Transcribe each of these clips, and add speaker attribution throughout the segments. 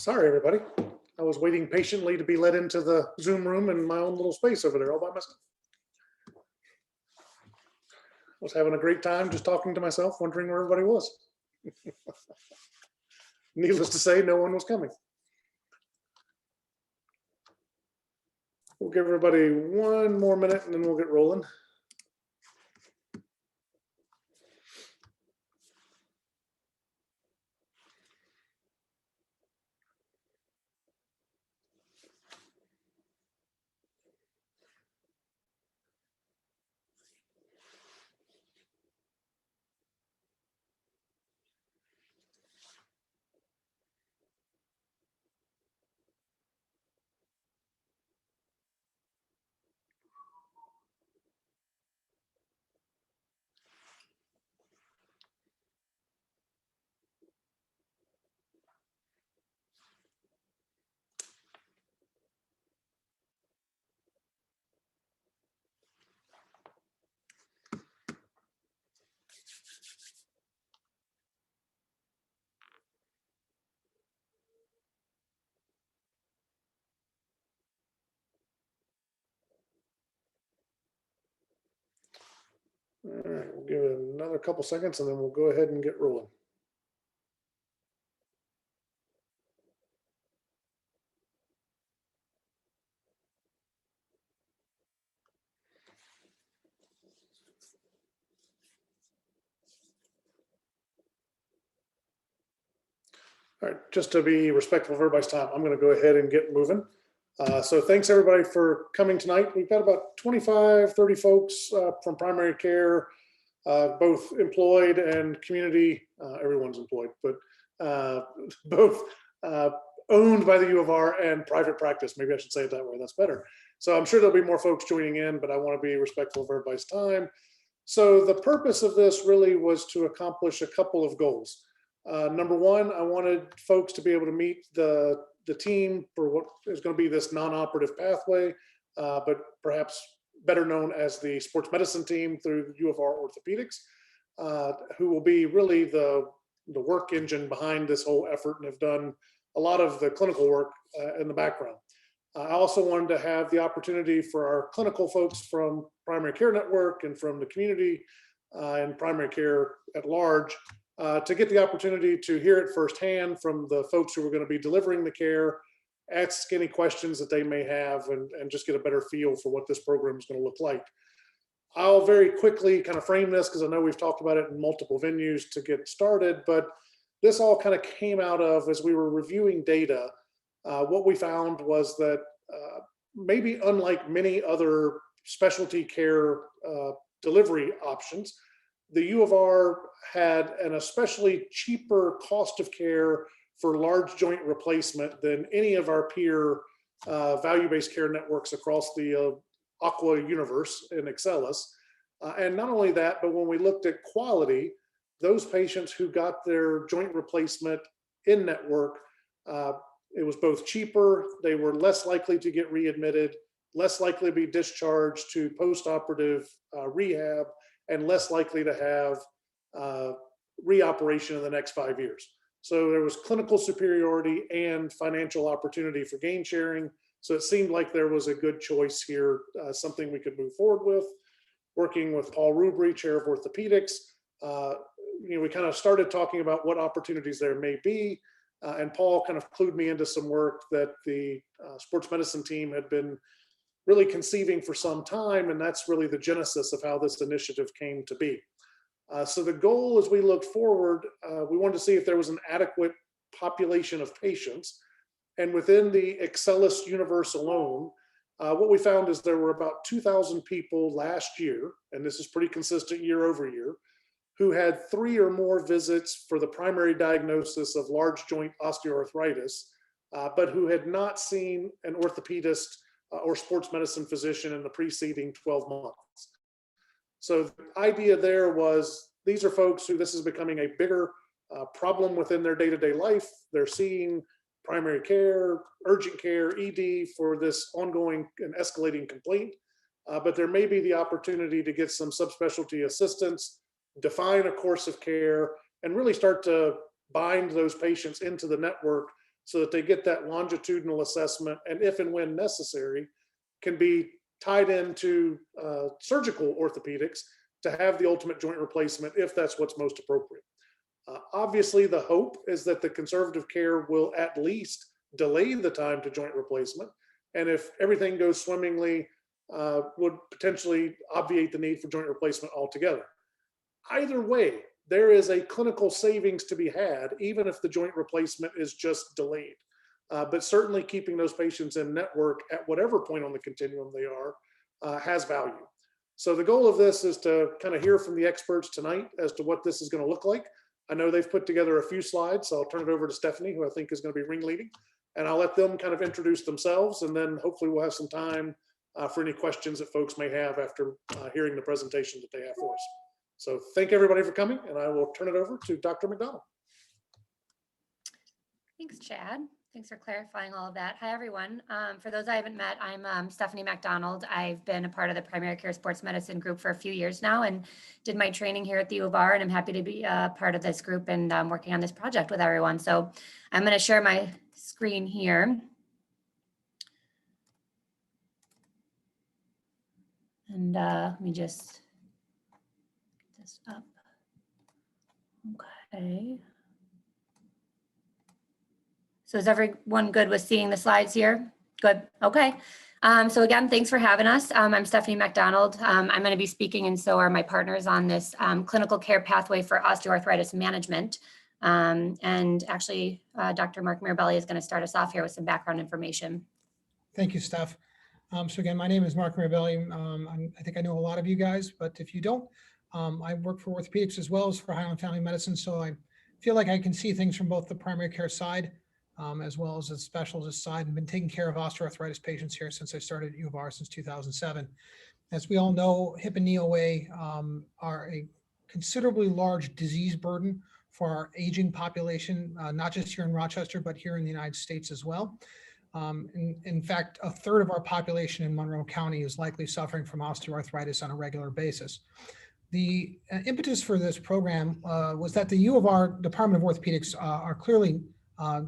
Speaker 1: Sorry, everybody. I was waiting patiently to be let into the Zoom room in my own little space over there all by myself. I was having a great time just talking to myself, wondering where everybody was. Needless to say, no one was coming. We'll give everybody one more minute and then we'll get rolling. All right, we'll give it another couple seconds and then we'll go ahead and get rolling. All right, just to be respectful of everybody's time, I'm going to go ahead and get moving. So thanks everybody for coming tonight. We've got about 25, 30 folks from primary care, both employed and community. Everyone's employed, but both owned by the U of R and private practice. Maybe I should say it that way. That's better. So I'm sure there'll be more folks joining in, but I want to be respectful of everybody's time. So the purpose of this really was to accomplish a couple of goals. Number one, I wanted folks to be able to meet the team for what is going to be this non-operative pathway, but perhaps better known as the sports medicine team through U of R Orthopedics, who will be really the work engine behind this whole effort and have done a lot of the clinical work in the background. I also wanted to have the opportunity for our clinical folks from Primary Care Network and from the community and primary care at large to get the opportunity to hear it firsthand from the folks who are going to be delivering the care, ask any questions that they may have, and just get a better feel for what this program is going to look like. I'll very quickly kind of frame this because I know we've talked about it in multiple venues to get started, but this all kind of came out of, as we were reviewing data, what we found was that maybe unlike many other specialty care delivery options, the U of R had an especially cheaper cost of care for large joint replacement than any of our peer value-based care networks across the Aqua universe in Excellus. And not only that, but when we looked at quality, those patients who got their joint replacement in network, it was both cheaper, they were less likely to get readmitted, less likely to be discharged to post-operative rehab, and less likely to have reoperation in the next 5 years. So there was clinical superiority and financial opportunity for gain sharing. So it seemed like there was a good choice here, something we could move forward with. Working with Paul Rubery, chair of orthopedics, we kind of started talking about what opportunities there may be. And Paul kind of clued me into some work that the sports medicine team had been really conceiving for some time. And that's really the genesis of how this initiative came to be. So the goal as we looked forward, we wanted to see if there was an adequate population of patients. And within the Excellus universe alone, what we found is there were about 2,000 people last year, and this is pretty consistent year over year, who had 3 or more visits for the primary diagnosis of large joint osteoarthritis, but who had not seen an orthopedist or sports medicine physician in the preceding 12 months. So the idea there was these are folks who this is becoming a bigger problem within their day-to-day life. They're seeing primary care, urgent care, ED for this ongoing and escalating complaint, but there may be the opportunity to get some subspecialty assistance, define a course of care, and really start to bind those patients into the network so that they get that longitudinal assessment, and if and when necessary, can be tied into surgical orthopedics to have the ultimate joint replacement if that's what's most appropriate. Obviously, the hope is that the conservative care will at least delay the time to joint replacement, and if everything goes swimmingly, would potentially obviate the need for joint replacement altogether. Either way, there is a clinical savings to be had, even if the joint replacement is just delayed. But certainly keeping those patients in network at whatever point on the continuum they are has value. So the goal of this is to kind of hear from the experts tonight as to what this is going to look like. I know they've put together a few slides, so I'll turn it over to Stephanie, who I think is going to be ringleading, and I'll let them kind of introduce themselves, and then hopefully we'll have some time for any questions that folks may have after hearing the presentation that they have for us. So thank everybody for coming, and I will turn it over to Dr. McDonald.
Speaker 2: Thanks, Chad. Thanks for clarifying all of that. Hi, everyone. For those I haven't met, I'm Stephanie McDonald. I've been a part of the primary care sports medicine group for a few years now and did my training here at the U of R, and I'm happy to be a part of this group and working on this project with everyone. So I'm going to share my screen here. And let me just get this up. Okay. So is everyone good with seeing the slides here? Good. Okay. So again, thanks for having us. I'm Stephanie McDonald. I'm going to be speaking, and so are my partners on this clinical care pathway for osteoarthritis management. And actually, Dr. Mark Mirabelli is going to start us off here with some background information.
Speaker 3: Thank you, Steph. So again, my name is Mark Mirabelli. I think I know a lot of you guys, but if you don't, I work for orthopedics as well as for Highland Family Medicine. So I feel like I can see things from both the primary care side as well as the specialist side, and been taking care of osteoarthritis patients here since I started at U of R since 2007. As we all know, hip and knee OA are a considerably large disease burden for our aging population, not just here in Rochester, but here in the United States as well. In fact, a third of our population in Monroe County is likely suffering from osteoarthritis on a regular basis. The impetus for this program was that the U of R Department of Orthopedics are clearly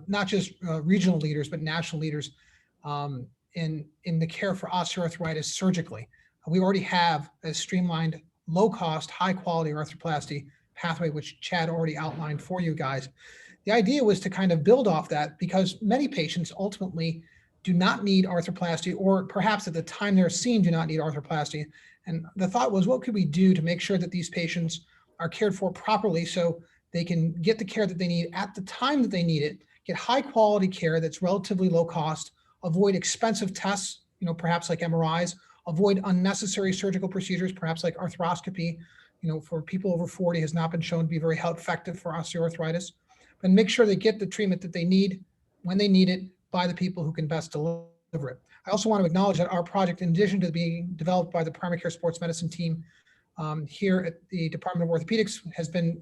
Speaker 3: not just regional leaders, but national leaders in the care for osteoarthritis surgically. We already have a streamlined, low-cost, high-quality arthroplasty pathway, which Chad already outlined for you guys. The idea was to kind of build off that, because many patients ultimately do not need arthroplasty, or perhaps at the time they're seen do not need arthroplasty. And the thought was, what could we do to make sure that these patients are cared for properly so they can get the care that they need at the time that they need it, get high quality care that's relatively low cost, avoid expensive tests, perhaps like MRIs, avoid unnecessary surgical procedures, perhaps like arthroscopy, for people over 40 has not been shown to be very effective for osteoarthritis, and make sure they get the treatment that they need when they need it by the people who can best deliver it. I also want to acknowledge that our project, in addition to being developed by the primary care sports medicine team here at the Department of Orthopedics, has been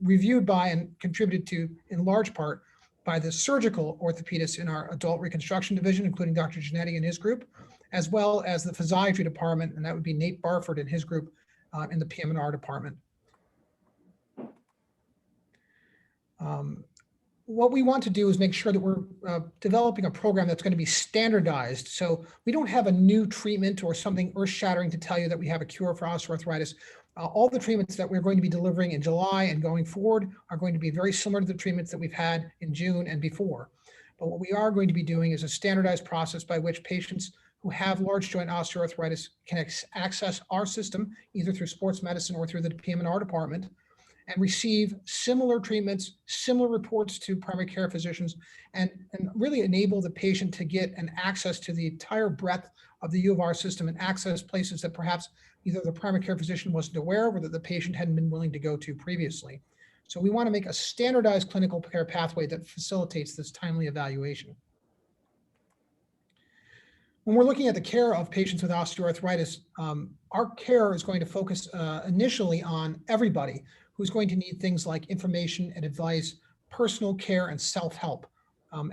Speaker 3: reviewed by and contributed to in large part by the surgical orthopedists in our adult reconstruction division, including Dr. Giannetti and his group, as well as the physiatry department, and that would be Nate Barford and his group in the PM&R department. What we want to do is make sure that we're developing a program that's going to be standardized. So we don't have a new treatment or something earth-shattering to tell you that we have a cure for osteoarthritis. All the treatments that we're going to be delivering in July and going forward are going to be very similar to the treatments that we've had in June and before. But what we are going to be doing is a standardized process by which patients who have large joint osteoarthritis can access our system, either through sports medicine or through the PM&R department, and receive similar treatments, similar reports to primary care physicians, and really enable the patient to get an access to the entire breadth of the U of R system and access places that perhaps either the primary care physician wasn't aware of or that the patient hadn't been willing to go to previously. So we want to make a standardized clinical care pathway that facilitates this timely evaluation. When we're looking at the care of patients with osteoarthritis, our care is going to focus initially on everybody who's going to need things like information and advice, personal care, and self-help.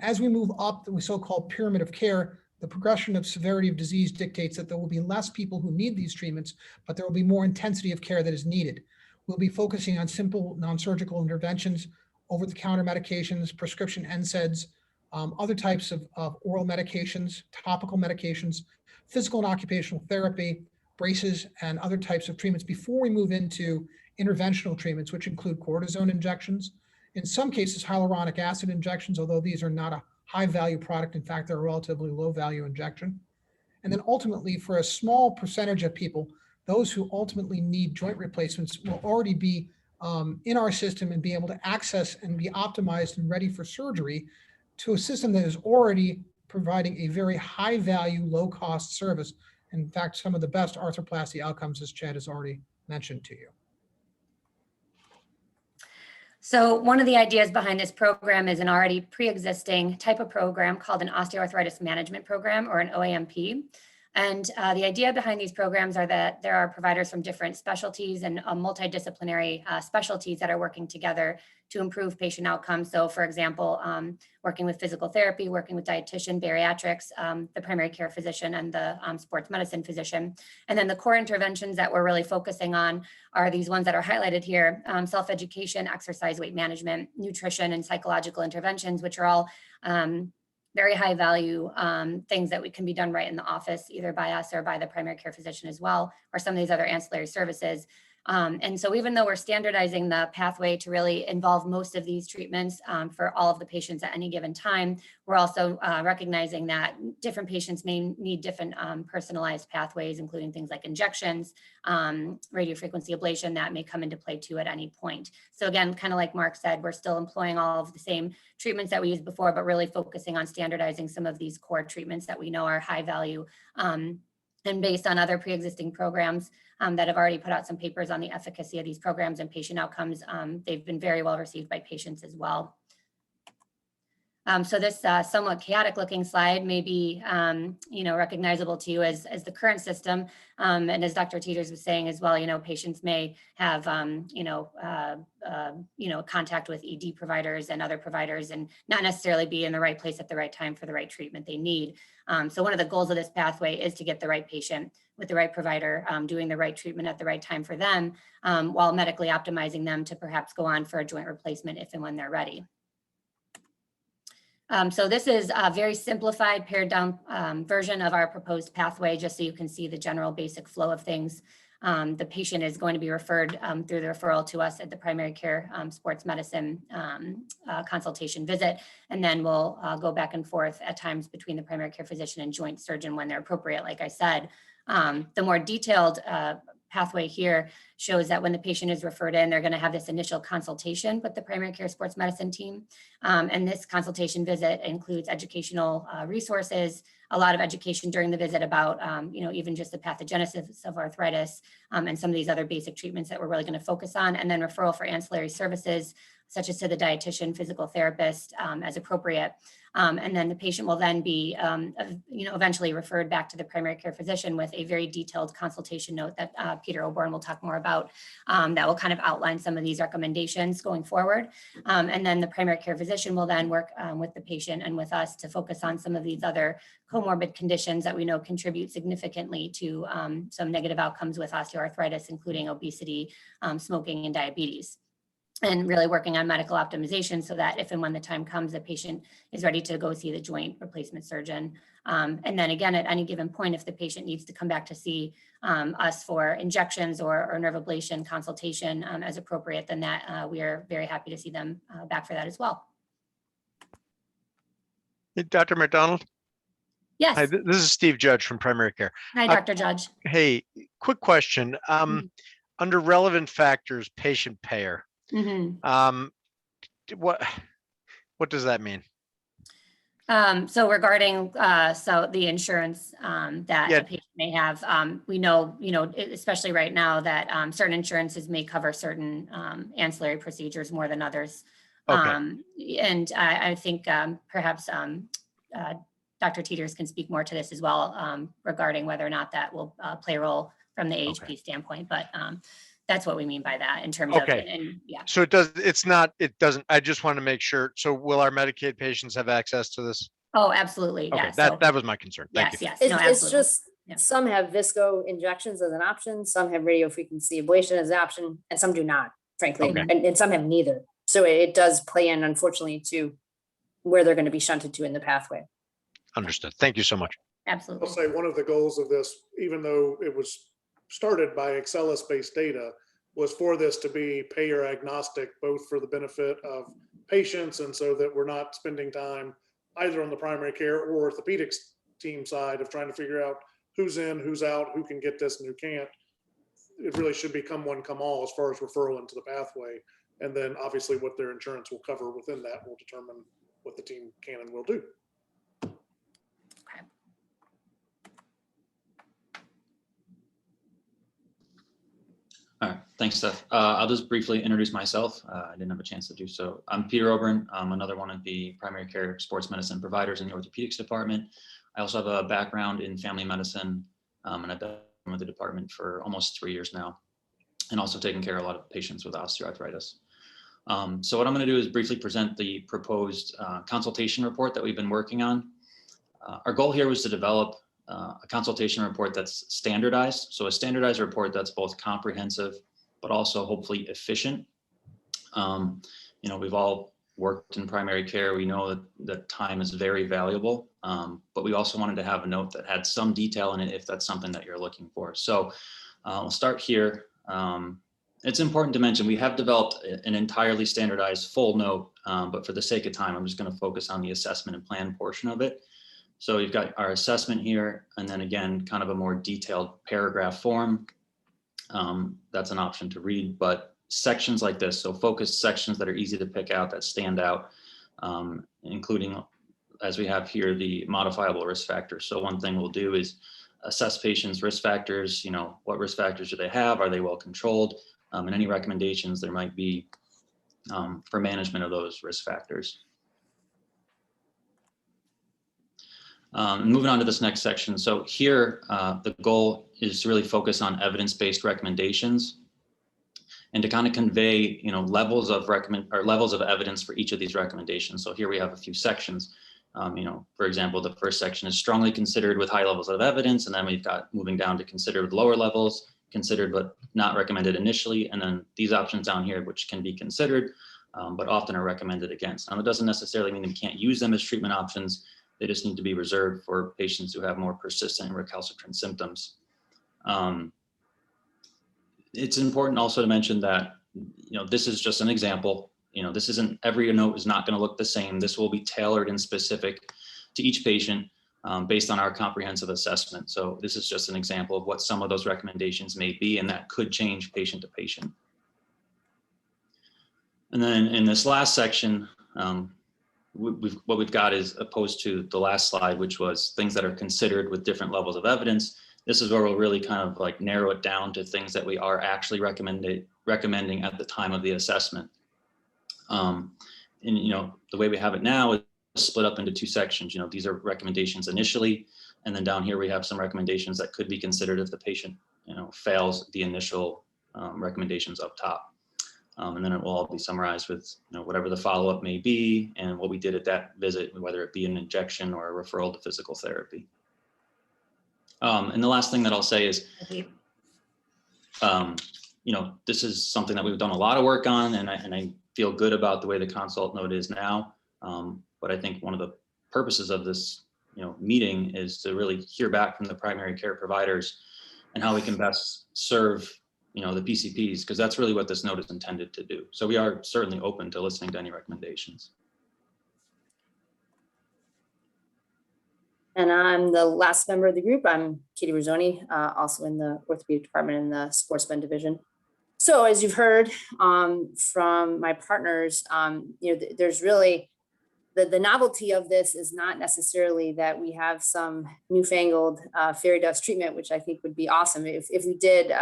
Speaker 3: As we move up the so-called pyramid of care, the progression of severity of disease dictates that there will be less people who need these treatments, but there will be more intensity of care that is needed. We'll be focusing on simple non-surgical interventions, over-the-counter medications, prescription NSAIDs, other types of oral medications, topical medications, physical and occupational therapy, braces, and other types of treatments before we move into interventional treatments, which include cortisone injections. In some cases, hyaluronic acid injections, although these are not a high value product. In fact, they're a relatively low value injection. And then ultimately, for a small percentage of people, those who ultimately need joint replacements will already be in our system and be able to access and be optimized and ready for surgery to a system that is already providing a very high value, low cost service. In fact, some of the best arthroplasty outcomes, as Chad has already mentioned to you.
Speaker 2: So one of the ideas behind this program is an already pre-existing type of program called an osteoarthritis management program, or an OAMP. And the idea behind these programs are that there are providers from different specialties and multidisciplinary specialties that are working together to improve patient outcomes. So for example, working with physical therapy, working with dietitian, bariatrics, the primary care physician, and the sports medicine physician. And then the core interventions that we're really focusing on are these ones that are highlighted here: self-education, exercise, weight management, nutrition, and psychological interventions, which are all very high value things that can be done right in the office, either by us or by the primary care physician as well, or some of these other ancillary services. And so even though we're standardizing the pathway to really involve most of these treatments for all of the patients at any given time, we're also recognizing that different patients may need different personalized pathways, including things like injections, radiofrequency ablation that may come into play too at any point. So again, kind of like Mark said, we're still employing all of the same treatments that we used before, but really focusing on standardizing some of these core treatments that we know are high value. And based on other pre-existing programs that have already put out some papers on the efficacy of these programs and patient outcomes, they've been very well received by patients as well. So this somewhat chaotic looking slide may be recognizable to you as the current system. And as Dr. Teeters was saying as well, patients may have contact with ED providers and other providers and not necessarily be in the right place at the right time for the right treatment they need. So one of the goals of this pathway is to get the right patient with the right provider, doing the right treatment at the right time for them, while medically optimizing them to perhaps go on for a joint replacement if and when they're ready. So this is a very simplified, pared down version of our proposed pathway, just so you can see the general basic flow of things. The patient is going to be referred through the referral to us at the primary care sports medicine consultation visit, and then we'll go back and forth at times between the primary care physician and joint surgeon when they're appropriate, like I said. The more detailed pathway here shows that when the patient is referred in, they're going to have this initial consultation with the primary care sports medicine team. And this consultation visit includes educational resources, a lot of education during the visit about, even just the pathogenesis of arthritis and some of these other basic treatments that we're really going to focus on, and then referral for ancillary services, such as to the dietitian, physical therapist as appropriate. And then the patient will then be, eventually referred back to the primary care physician with a very detailed consultation note that Peter Oborn will talk more about, that will kind of outline some of these recommendations going forward. And then the primary care physician will then work with the patient and with us to focus on some of these other comorbid conditions that we know contribute significantly to some negative outcomes with osteoarthritis, including obesity, smoking, and diabetes. And really working on medical optimization so that if and when the time comes, the patient is ready to go see the joint replacement surgeon. And then again, at any given point, if the patient needs to come back to see us for injections or nerve ablation consultation as appropriate, then that we are very happy to see them back for that as well.
Speaker 4: Hey, Dr. McDonald.
Speaker 2: Yes.
Speaker 4: Hi, this is Steve Judge from Primary Care.
Speaker 2: Hi, Dr. Judge.
Speaker 4: Hey, quick question. Under relevant factors, patient payer.
Speaker 2: Mm-hmm.
Speaker 4: What does that mean?
Speaker 2: So regarding the insurance that a patient may have, we know, especially right now that certain insurances may cover certain ancillary procedures more than others.
Speaker 4: Okay.
Speaker 2: And I think perhaps Dr. Teeters can speak more to this as well regarding whether or not that will play a role from the AHP standpoint, but that's what we mean by that in terms of, and yeah.
Speaker 4: So it doesn't, I just want to make sure. So will our Medicaid patients have access to this?
Speaker 2: Oh, absolutely.
Speaker 4: Okay,
Speaker 2: yes.
Speaker 4: that was my concern. Thank you.
Speaker 2: Yes.
Speaker 5: It's,
Speaker 2: No,
Speaker 5: it's
Speaker 2: absolutely.
Speaker 5: just,
Speaker 2: Yeah.
Speaker 5: some have visco injections as an option, some have radiofrequency ablation as an option, and some do not, frankly,
Speaker 4: Okay.
Speaker 5: and some have neither. So it does play in, unfortunately, to where they're going to be shunted to in the pathway.
Speaker 4: Understood. Thank you so much.
Speaker 1: I'll
Speaker 2: Absolutely.
Speaker 1: say one of the goals of this, even though it was started by Excellus-based data, was for this to be payer agnostic, both for the benefit of patients and so that we're not spending time either on the primary care or orthopedics team side of trying to figure out who's in, who's out, who can get this and who can't. It really should be come one, come all as far as referral into the pathway. And then obviously what their insurance will cover within that will determine what the team can and will do.
Speaker 6: All right, thanks, Steph. I'll just briefly introduce myself. I didn't have a chance to do so. I'm Peter Oberon. I'm another one of the primary care sports medicine providers in the orthopedics department. I also have a background in family medicine, and I've been with the department for almost 3 years now, and also taking care of a lot of patients with osteoarthritis. So what I'm going to do is briefly present the proposed consultation report that we've been working on. Our goal here was to develop a consultation report that's standardized. So a standardized report that's both comprehensive, but also hopefully efficient. You know, we've all worked in primary care. We know that time is very valuable, but we also wanted to have a note that had some detail in it if that's something that you're looking for. So we'll start here. It's important to mention we have developed an entirely standardized full note, but for the sake of time, I'm just going to focus on the assessment and plan portion of it. So you've got our assessment here, and then again, kind of a more detailed paragraph form. That's an option to read, but sections like this, so focused sections that are easy to pick out, that stand out, including, as we have here, the modifiable risk factors. So one thing we'll do is assess patients' risk factors. You know, what risk factors do they have? Are they well controlled? And any recommendations there might be for management of those risk factors. Moving on to this next section. So here, the goal is to really focus on evidence-based recommendations and to kind of convey, you know, levels of evidence for each of these recommendations. So here we have a few sections. You know, for example, the first section is strongly considered with high levels of evidence, and then we've got moving down to considered with lower levels, considered but not recommended initially, and then these options down here, which can be considered, but often are recommended against. Now, that doesn't necessarily mean we can't use them as treatment options. They just need to be reserved for patients who have more persistent and recalcitrant symptoms. It's important also to mention that, you know, this is just an example. You know, this isn't, every note is not going to look the same. This will be tailored and specific to each patient based on our comprehensive assessment. So this is just an example of what some of those recommendations may be, and that could change patient to patient. And then in this last section, what we've got is, opposed to the last slide, which was things that are considered with different levels of evidence. This is where we'll really kind of like narrow it down to things that we are actually recommending at the time of the assessment. And, you know, the way we have it now is split up into two sections. You know, these are recommendations initially, and then down here we have some recommendations that could be considered if the patient, you know, fails the initial recommendations up top. And then it will all be summarized with, you know, whatever the follow-up may be and what we did at that visit, whether it be an injection or a referral to physical therapy. And the last thing that I'll say is, you know, this is something that we've done a lot of work on, and I feel good about the way the consult note is now. But I think one of the purposes of this, you know, meeting is to really hear back from the primary care providers and how we can best serve, you know, the PCPs, because that's really what this note is intended to do. So we are certainly open to listening to any recommendations.
Speaker 5: And I'm the last member of the group. I'm Katie Rizzoni, also in the orthopedic department in the sports med division. So as you've heard from my partners, you know, there's really, the novelty of this is not necessarily that we have some newfangled fairy dust treatment, which I think would be awesome. If we did,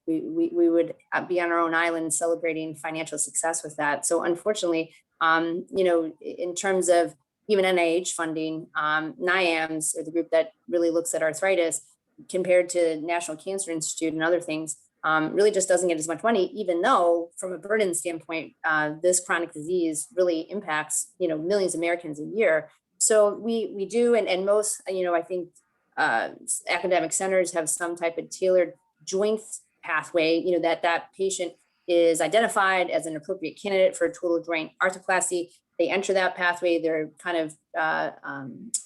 Speaker 5: we would be on our own island celebrating financial success with that. So unfortunately, you know, in terms of even NIH funding, NIAMS, or the group that really looks at arthritis, compared to National Cancer Institute and other things, really just doesn't get as much money, even though from a burden standpoint, this chronic disease really impacts, you know, millions of Americans a year. So we do, and most, you know, I think academic centers have some type of tailored joint pathway, you know, that patient is identified as an appropriate candidate for a total joint arthroplasty. They enter that pathway. They're kind of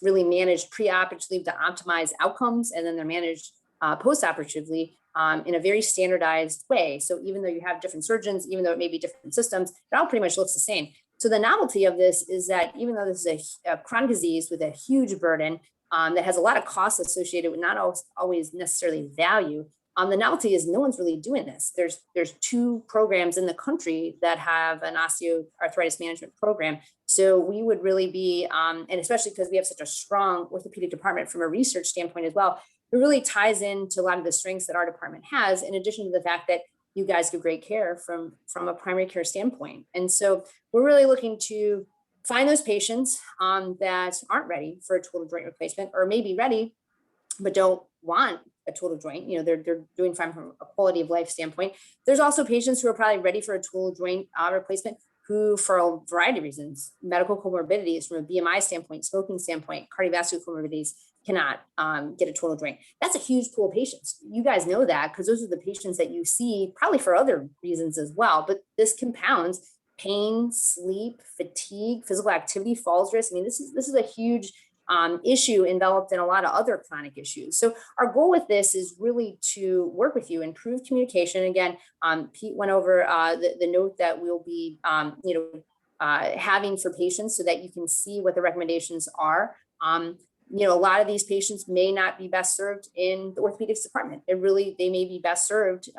Speaker 5: really managed preoperatively to optimize outcomes, and then they're managed postoperatively in a very standardized way. So even though you have different surgeons, even though it may be different systems, it all pretty much looks the same. So the novelty of this is that even though this is a chronic disease with a huge burden that has a lot of costs associated with not always necessarily value, the novelty is no one's really doing this. There's 2 programs in the country that have an osteoarthritis management program. So we would really be, and especially because we have such a strong orthopedic department from a research standpoint as well, it really ties into a lot of the strengths that our department has, in addition to the fact that you guys give great care from a primary care standpoint. And so we're really looking to find those patients that aren't ready for a total joint replacement, or maybe ready, but don't want a total joint. You know, they're doing fine from a quality of life standpoint. There's also patients who are probably ready for a total joint replacement who, for a variety of reasons, medical comorbidities from a BMI standpoint, smoking standpoint, cardiovascular comorbidities, cannot get a total joint. That's a huge pool of patients. You guys know that because those are the patients that you see probably for other reasons as well. But this compounds pain, sleep, fatigue, physical activity, falls risk. I mean, this is a huge issue enveloped in a lot of other chronic issues. So our goal with this is really to work with you, improve communication. Again, Pete went over the note that we'll be, having for patients so that you can see what the recommendations are. A lot of these patients may not be best served in the orthopedics department. They may be best served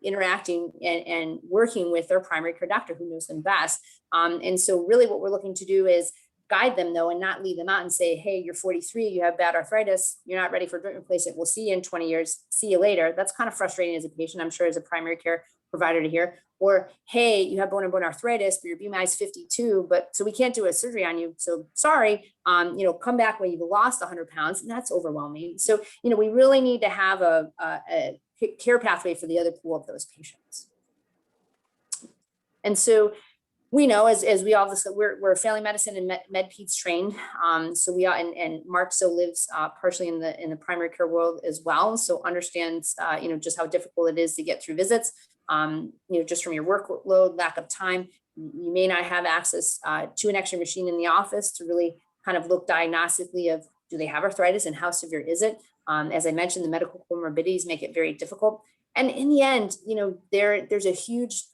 Speaker 5: interacting and working with their primary care doctor who knows them best. And so really what we're looking to do is guide them though, and not leave them out and say, hey, you're 43, you have bad arthritis, you're not ready for joint replacement. We'll see you in 20 years. See you later. That's kind of frustrating as a patient, I'm sure, as a primary care provider to hear. Or, hey, you have bone and bone arthritis, but your BMI is 52, but so we can't do a surgery on you. So sorry, come back when you've lost 100 pounds, and that's overwhelming. So, we really need to have a care pathway for the other pool of those patients. And so we know, as we all discuss, we're family medicine and med peds trained. So we are, and Mark so lives partially in the primary care world as well. So understands, just how difficult it is to get through visits. Just from your workload, lack of time, you may not have access to an X-ray machine in the office to really kind of look diagnostically of, do they have arthritis and how severe is it? As I mentioned, the medical comorbidities make it very difficult. And in the end, there's a huge,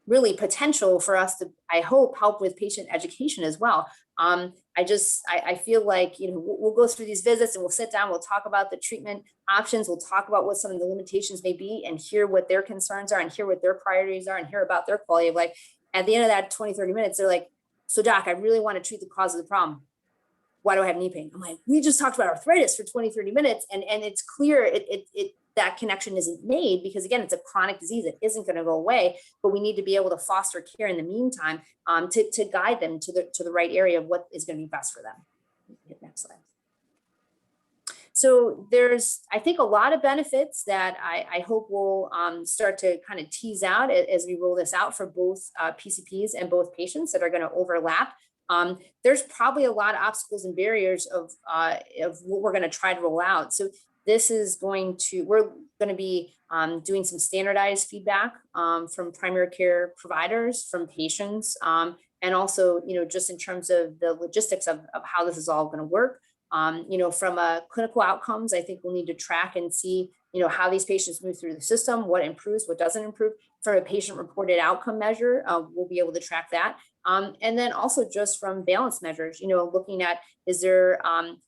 Speaker 5: really potential for us to, I hope, help with patient education as well. I feel like, we'll go through these visits and we'll sit down, we'll talk about the treatment options, we'll talk about what some of the limitations may be and hear what their concerns are and hear what their priorities are and hear about their quality of life. At the end of that 20, 30 minutes, they're like, so doc, I really want to treat the cause of the problem. Why do I have knee pain? I'm like, we just talked about arthritis for 20, 30 minutes. And it's clear that connection isn't made because, again, it's a chronic disease. It isn't going to go away, but we need to be able to foster care in the meantime to guide them to the right area of what is going to be best for them. Next slide. So there's, I think, a lot of benefits that I hope we'll start to kind of tease out as we roll this out for both PCPs and both patients that are going to overlap. There's probably a lot of obstacles and barriers of what we're going to try to roll out. So this is we're going to be doing some standardized feedback from primary care providers, from patients, and also, just in terms of the logistics of how this is all going to work. From a clinical outcomes, I think we'll need to track and see, how these patients move through the system, what improves, what doesn't improve. From a patient reported outcome measure, we'll be able to track that. And then also just from balance measures, looking at,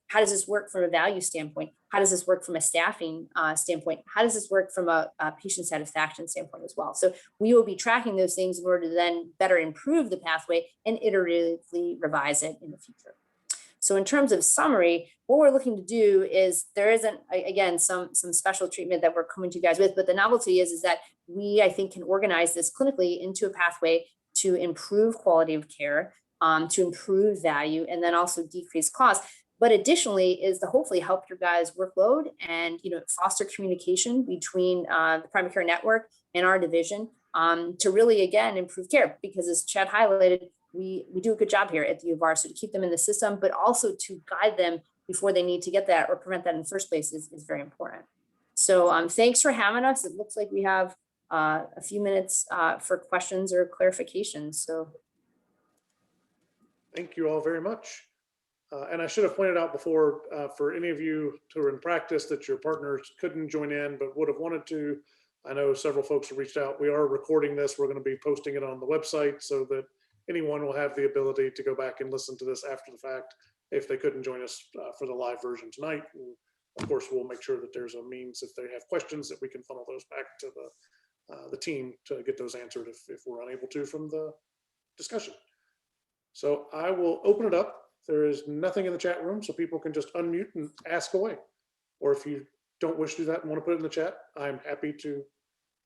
Speaker 5: how does this work from a value standpoint? How does this work from a staffing standpoint? How does this work from a patient satisfaction standpoint as well? So we will be tracking those things in order to then better improve the pathway and iteratively revise it in the future. So in terms of summary, what we're looking to do is there isn't, again, some special treatment that we're coming to you guys with, but the novelty is that we, I think, can organize this clinically into a pathway to improve quality of care, to improve value, and then also decrease cost. But additionally is to hopefully help your guys' workload and foster communication between the primary care network and our division to really, again, improve care. Because as Chad highlighted, we do a good job here at the U of R, so to keep them in the system, but also to guide them before they need to get that or prevent that in the first place is very important. So thanks for having us. It looks like we have a few minutes for questions or clarifications. So
Speaker 1: Thank you all very much. And I should have pointed out before, for any of you who are in practice that your partners couldn't join in but would have wanted to, I know several folks have reached out. We are recording this. We're going to be posting it on the website so that anyone will have the ability to go back and listen to this after the fact if they couldn't join us for the live version tonight. And of course, we'll make sure that there's a means if they have questions that we can funnel those back to the team to get those answered if we're unable to from the discussion. So I will open it up. There is nothing in the chat room, so people can just unmute and ask away. Or if you don't wish to do that and want to put it in the chat, I'm happy to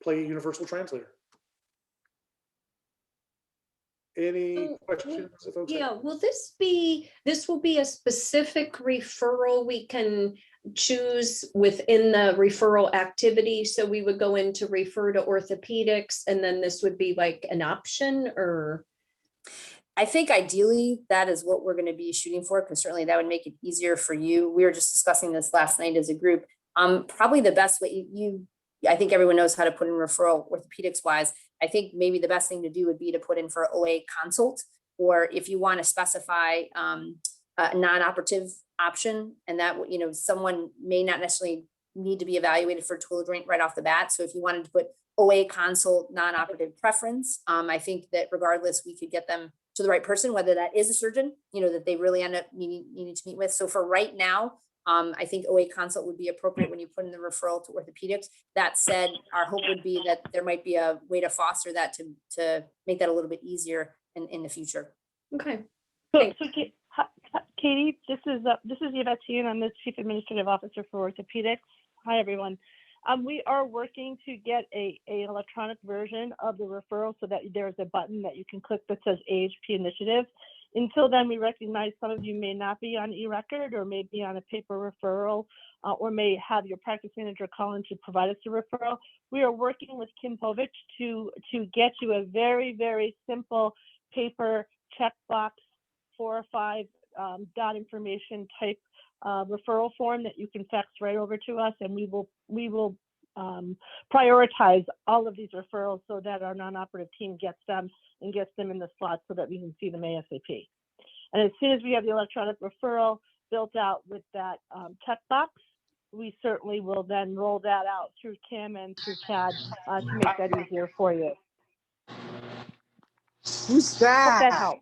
Speaker 1: play Universal Translator. Any questions? Folks
Speaker 7: Yeah, this will be a specific referral we can choose within the referral activity. So we would go into refer to orthopedics, and then this would be like an option, or?
Speaker 5: I think ideally that is what we're going to be shooting for, because certainly that would make it easier for you. We were just discussing this last night as a group. Probably the best way I think everyone knows how to put in referral orthopedics wise. I think maybe the best thing to do would be to put in for OA consult, or if you want to specify a non-operative option, and that, someone may not necessarily need to be evaluated for total joint right off the bat. So if you wanted to put OA consult non-operative preference, I think that regardless, we could get them to the right person, whether that is a surgeon, that they really end up needing to meet with. So for right now, I think OA consult would be appropriate when you put in the referral to orthopedics. That said, our hope would be that there might be a way to foster that to make that a little bit easier in the future.
Speaker 7: Okay.
Speaker 8: So Katie, this is Yvette and I'm the Chief Administrative Officer for Orthopedics. Hi, everyone. We are working to get an electronic version of the referral so that there's a button that you can click that says AHP Initiative. Until then, we recognize some of you may not be on e-record or may be on a paper referral or may have your practice manager call in to provide us a referral. We are working with Kim Povich to get you a very, very simple paper checkbox 4 or 5 dot information type referral form that you can fax right over to us, and we will prioritize all of these referrals so that our non-operative team gets them in the slot so that we can see them ASAP. And as soon as we have the electronic referral built out with that checkbox, we certainly will then roll that out through Kim and through Chad to make that easier for you.
Speaker 9: Who's that?
Speaker 8: Hope that helps.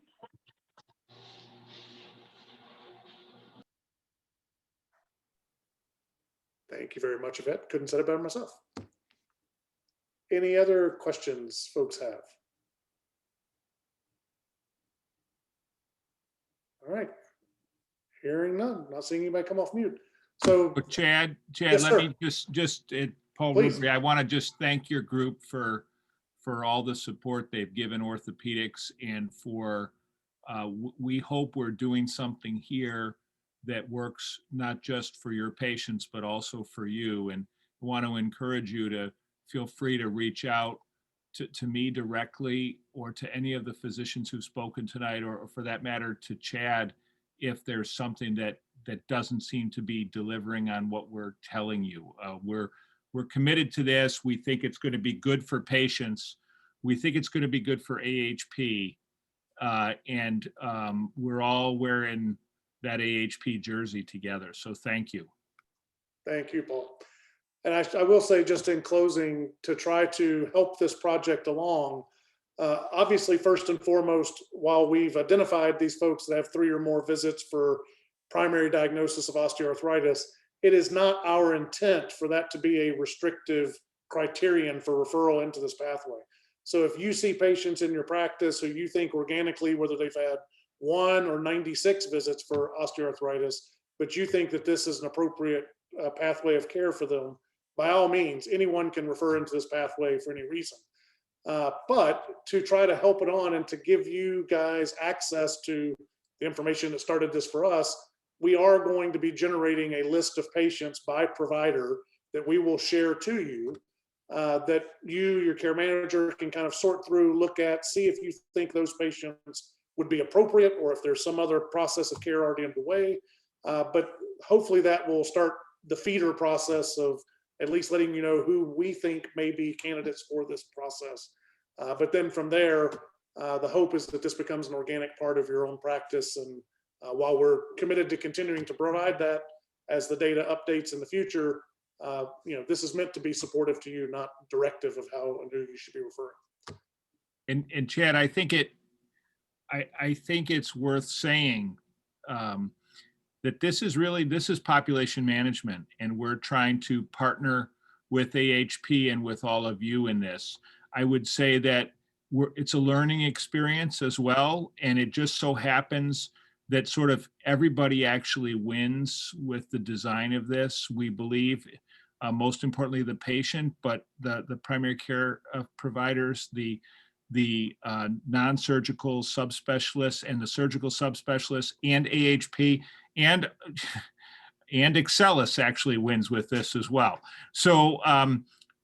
Speaker 1: Thank you very much, Yvette. Couldn't say it better myself. Any other questions folks have? All right. Hearing none. Not seeing anybody come off mute. So
Speaker 10: Chad,
Speaker 1: Yes,
Speaker 10: let
Speaker 1: sir.
Speaker 10: me just Paul
Speaker 1: Please.
Speaker 10: Rubry, I want to just thank your group for all the support they've given orthopedics, and for we hope we're doing something here that works not just for your patients but also for you. And I want to encourage you to feel free to reach out to me directly or to any of the physicians who've spoken tonight, or for that matter to Chad, if there's something that doesn't seem to be delivering on what we're telling you. We're committed to this. We think it's going to be good for patients. We think it's going to be good for AHP. And we're all wearing that AHP jersey together. So thank you.
Speaker 1: Thank you, Paul. And I will say, just in closing, to try to help this project along, obviously, first and foremost, while we've identified these folks that have 3 or more visits for primary diagnosis of osteoarthritis, it is not our intent for that to be a restrictive criterion for referral into this pathway. So if you see patients in your practice who you think organically, whether they've had 1 or 96 visits for osteoarthritis, but you think that this is an appropriate pathway of care for them, by all means, anyone can refer into this pathway for any reason. But to try to help it on and to give you guys access to the information that started this for us, we are going to be generating a list of patients by provider that we will share to you, that you, your care manager, can kind of sort through, look at, see if you think those patients would be appropriate, or if there's some other process of care already underway. But hopefully that will start the feeder process of at least letting you know who we think may be candidates for this process. But then from there, The hope is that this becomes an organic part of your own practice. And while we're committed to continuing to provide that as the data updates in the future, this is meant to be supportive to you, not directive of how and who you should be referring.
Speaker 10: And Chad, I think it's worth saying that this is population management, and we're trying to partner with AHP and with all of you in this. I would say that it's a learning experience as well, and it just so happens that sort of everybody actually wins with the design of this. We believe, most importantly, the patient, but the primary care providers, the non-surgical subspecialists and the surgical subspecialists, and AHP and Excellus actually wins with this as well. So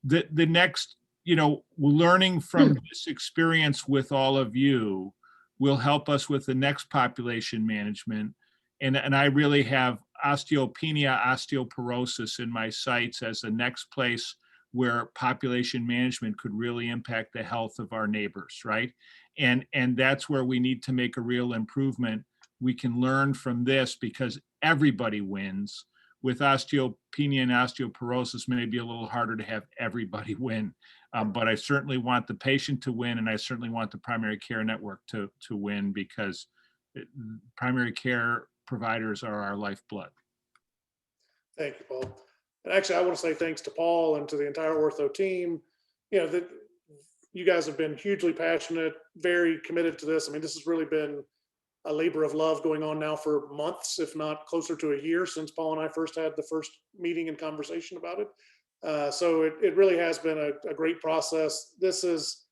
Speaker 10: the next, learning from this experience with all of you will help us with the next population management. And I really have osteopenia, osteoporosis in my sights as the next place where population management could really impact the health of our neighbors, right? And that's where we need to make a real improvement. We can learn from this because everybody wins. With osteopenia and osteoporosis, maybe a little harder to have everybody win. But I certainly want the patient to win, and I certainly want the primary care network to win, because primary care providers are our lifeblood.
Speaker 1: Thank you, Paul. And actually, I want to say thanks to Paul and to the entire ortho team. That you guys have been hugely passionate, very committed to this. I mean, this has really been a labor of love going on now for months, if not closer to a year, since Paul and I first had the first meeting and conversation about it. So it really has been a great process. This is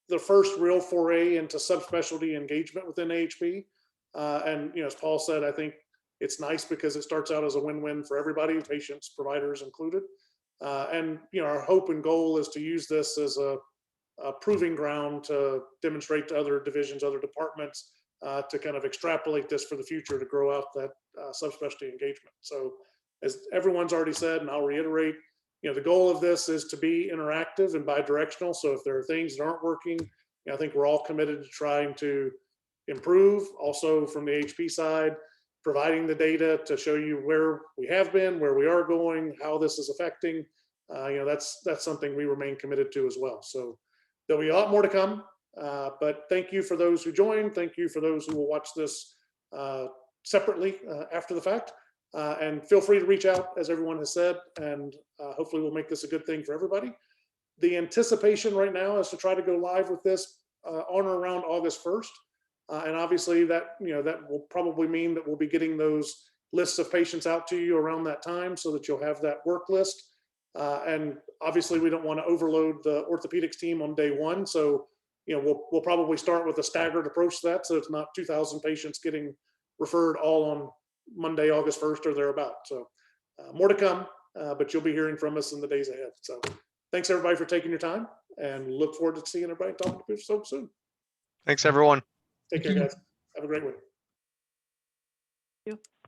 Speaker 1: the first real foray into subspecialty engagement within AHP. And as Paul said, I think it's nice because it starts out as a win-win for everybody, patients, providers included. And our hope and goal is to use this as a proving ground to demonstrate to other divisions, other departments, to kind of extrapolate this for the future to grow out that subspecialty engagement. So as everyone's already said, and I'll reiterate, the goal of this is to be interactive and bi-directional. So if there are things that aren't working, I think we're all committed to trying to improve. Also from the HP side, providing the data to show you where we have been, where we are going, how this is affecting. That's something we remain committed to as well. So there'll be a lot more to come. But thank you for those who joined. Thank you for those who will watch this separately after the fact. And feel free to reach out, as everyone has said, and hopefully we'll make this a good thing for everybody. The anticipation right now is to try to go live with this on or around August 1st. And obviously that will probably mean that we'll be getting those lists of patients out to you around that time so that you'll have that work list. And obviously we don't want to overload the orthopedics team on day one. So we'll probably start with a staggered approach to that, so it's not 2,000 patients getting referred all on Monday, August 1st or thereabout. So more to come, but you'll be hearing from us in the days ahead. So thanks everybody for taking your time, and look forward to seeing everybody, talking to you so soon.
Speaker 4: Thanks, everyone.
Speaker 1: Take care, guys. Have a great one.
Speaker 8: Thank you.